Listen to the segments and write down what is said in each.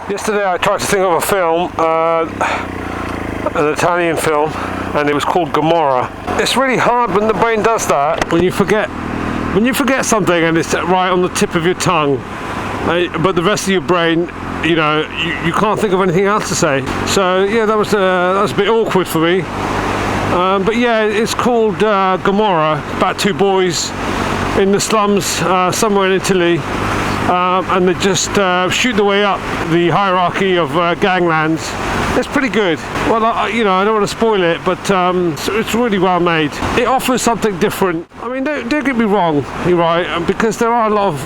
Yesterday I tried to think of a film, an Italian film, and it was called Gomorrah. It's really hard when the brain does that, when you forget something and it's right on the tip of your tongue, but the rest of your brain, you know, you can't think of anything else to say. So yeah, that was a bit awkward for me. But yeah, it's called Gomorrah, about two boys in the slums somewhere in Italy. And they just shoot their way up the hierarchy of ganglands. It's pretty good. Well, I don't want to spoil it, but it's really well made. It offers something different. I mean, don't get me wrong, you're right, because there are a lot of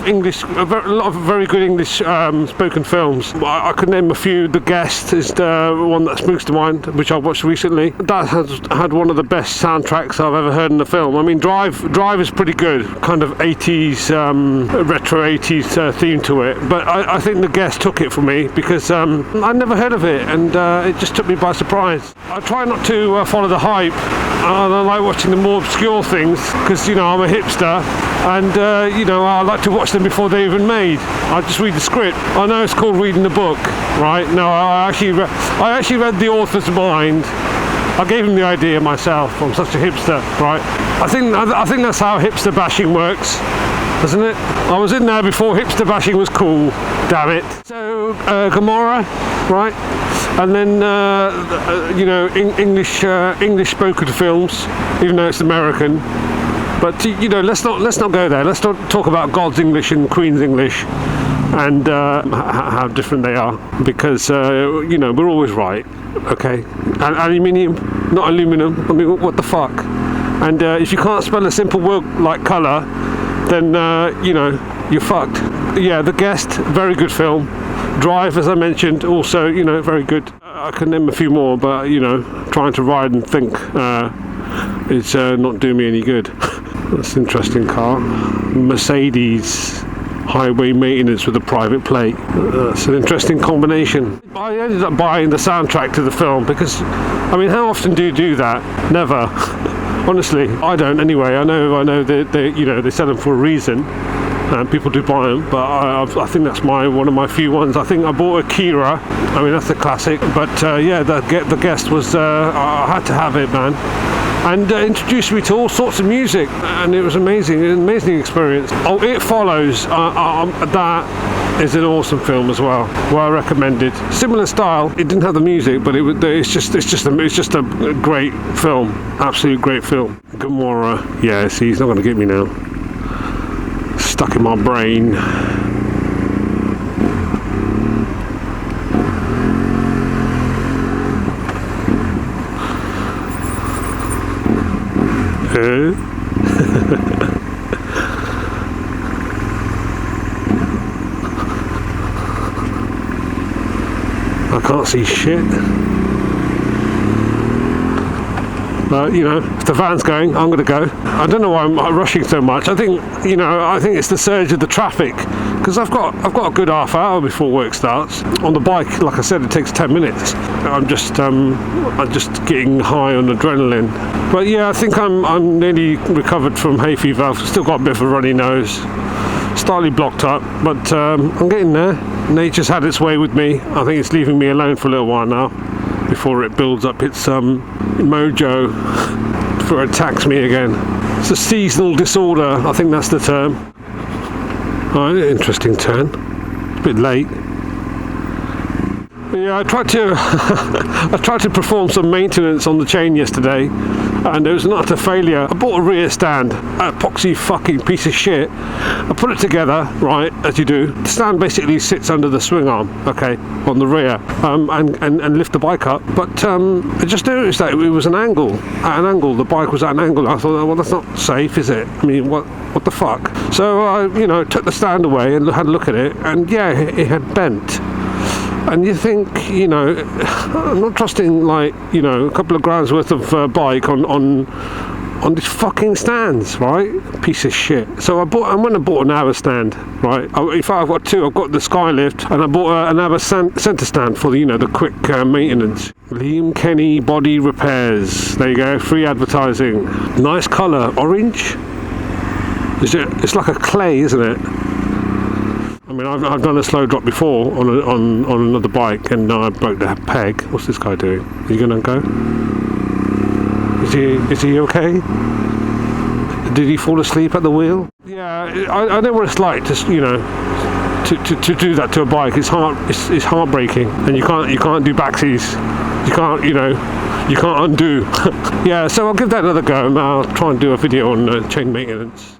very good English spoken films. I could name a few. The Guest is the one that springs to mind, which I watched recently. That has had one of the best soundtracks I've ever heard in a film. I mean, Drive is pretty good, kind of 80s, retro 80s theme to it. But I think The Guest took it for me because I'd never heard of it, and it just took me by surprise. I try not to follow the hype, and I like watching the more obscure things because, you know, I'm a hipster, and you know, I like to watch them before they're even made. I just read the script. I know it's called reading the book, right? No, I actually read the author's mind. I gave him the idea myself. I'm such a hipster, right? I think that's how hipster bashing works, doesn't it? I was in there before hipster bashing was cool, damn it. So Gomorrah, right? And then you know, English spoken films, even though it's American. But you know, let's not go there. Let's not talk about God's English and Queen's English and how different they are, because you know, we're always right. Okay, and aluminium, not aluminum. I mean, what the fuck? And if you can't spell a simple word like colour, then you know, you're fucked. Yeah, The Guest, very good film. Drive, as I mentioned, also, you know, very good. I can name a few more, but you know, trying to ride and think is not doing me any good. That's an interesting car. Mercedes highway maintenance with a private plate. That's an interesting combination. I ended up buying the soundtrack to the film because, I mean, how often do you do that? Never. Honestly, I don't anyway. I know they you know, they sell them for a reason. People do buy them, but I think that's one of my few ones. I think I bought Akira. I mean, that's a classic. But yeah, the Guest was, I had to have it, man. And introduced me to all sorts of music, and it was amazing. An amazing experience. Oh, It Follows. That is an awesome film as well. Well recommended. Similar style. It didn't have the music, but it's just a great film. Absolute great film. Gomorrah. Yeah, see, he's not going to get me now. Stuck in my brain. I can't see shit. But you know, if the van's going, I'm going to go. I don't know why I'm rushing so much. I think it's the surge of the traffic, because I've got a good half hour before work starts. On the bike, like I said, it takes 10 minutes. I'm just getting high on adrenaline. But yeah, I think I'm nearly recovered from hay fever. I've still got a bit of a runny nose, slightly blocked up, but I'm getting there. Nature's had its way with me. I think it's leaving me alone for a little while now, before it builds up its mojo, before it attacks me again. It's a seasonal disorder, I think that's the term. Oh, interesting turn. A bit late. But yeah, I tried to perform some maintenance on the chain yesterday, and it was an utter failure. I bought a rear stand, an epoxy fucking piece of shit. I put it together, right, as you do. The stand basically sits under the swing arm, okay, on the rear, and lift the bike up. But I just noticed that it was an angle. At an angle, the bike was at an angle. I thought, well, that's not safe, is it? I mean, what the fuck? So I, took the stand away and had a look at it, and yeah, it had bent. And you think, I'm not trusting a couple of grand's worth of bike on these fucking stands, right? Piece of shit. So I went and bought an ABBA stand, right? In fact, I've got two. I've got the Skylift, and I bought an ABBA centre stand for the quick maintenance. Liam Kenny Body Repairs. There you go, free advertising. Nice colour, orange. It's like a clay, isn't it? I mean, I've done a slow drop before on another bike, and now I broke the peg. What's this guy doing? Is he gonna go? Is he okay? Did he fall asleep at the wheel? Yeah, I know what it's like to, you know, to do that to a bike. It's heartbreaking, and you can't do backsies. You can't, you know, you can't undo. Yeah, so I'll give that another go, and I'll try and do a video on chain maintenance.